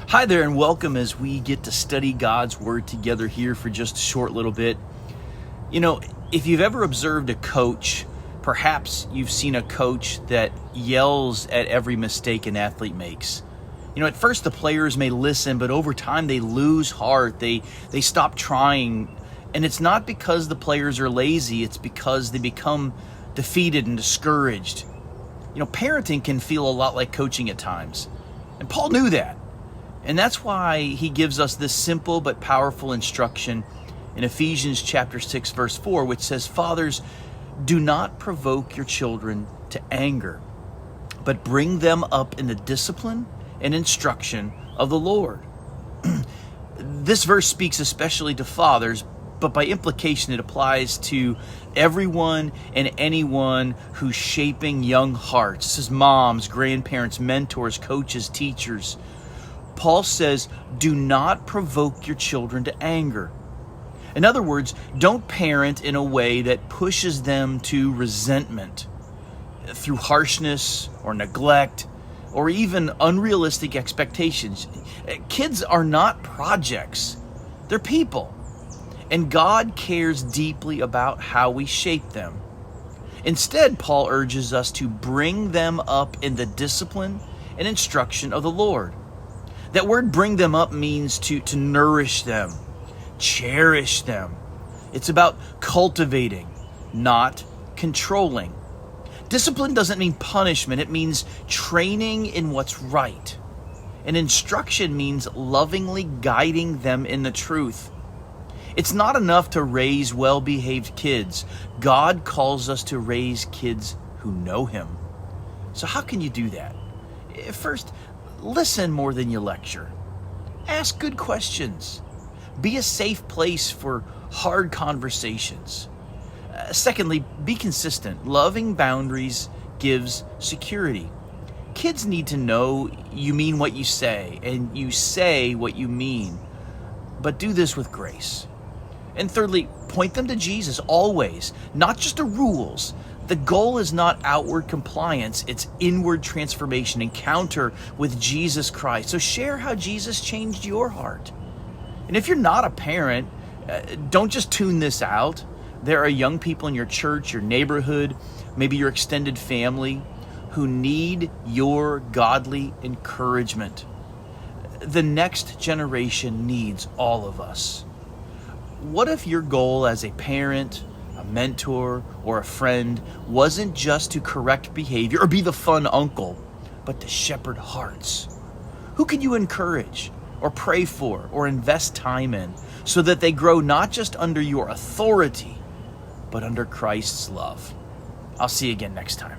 Hi there and welcome as we get to study God's Word together here for just a short little bit. You know, if you've ever observed a coach, perhaps you've seen a coach that yells at every mistake an athlete makes. You know, at first the players may listen, but over time they lose heart, they stop trying. And it's not because the players are lazy, it's because they become defeated and discouraged. You know, parenting can feel a lot like coaching at times. And Paul knew that. And that's why he gives us this simple but powerful instruction in Ephesians chapter 6, verse 4, which says, "Fathers, do not provoke your children to anger, but bring them up in the discipline and instruction of the Lord." This verse speaks especially to fathers, but by implication it applies to everyone and anyone who's shaping young hearts. This is moms, grandparents, mentors, coaches, teachers. Paul says, do not provoke your children to anger. In other words, don't parent in a way that pushes them to resentment through harshness or neglect or even unrealistic expectations. Kids are not projects. They're people. And God cares deeply about how we shape them. Instead, Paul urges us to bring them up in the discipline and instruction of the Lord. That word "bring them up" means to nourish them, cherish them. It's about cultivating, not controlling. Discipline doesn't mean punishment. It means training in what's right. And instruction means lovingly guiding them in the truth. It's not enough to raise well-behaved kids. God calls us to raise kids who know Him. So how can you do that? First, listen more than you lecture. Ask good questions. Be a safe place for hard conversations. Secondly, be consistent. Loving boundaries gives security. Kids need to know you mean what you say, and you say what you mean. But do this with grace. And thirdly, point them to Jesus always, not just the rules. The goal is not outward compliance, it's inward transformation, encounter with Jesus Christ. So share how Jesus changed your heart. And if you're not a parent, don't just tune this out. There are young people in your church, your neighborhood, maybe your extended family who need your godly encouragement. The next generation needs all of us. What if your goal as a parent, a mentor, or a friend wasn't just to correct behavior or be the fun uncle, but to shepherd hearts? Who can you encourage or pray for or invest time in so that they grow not just under your authority, but under Christ's love? I'll see you again next time.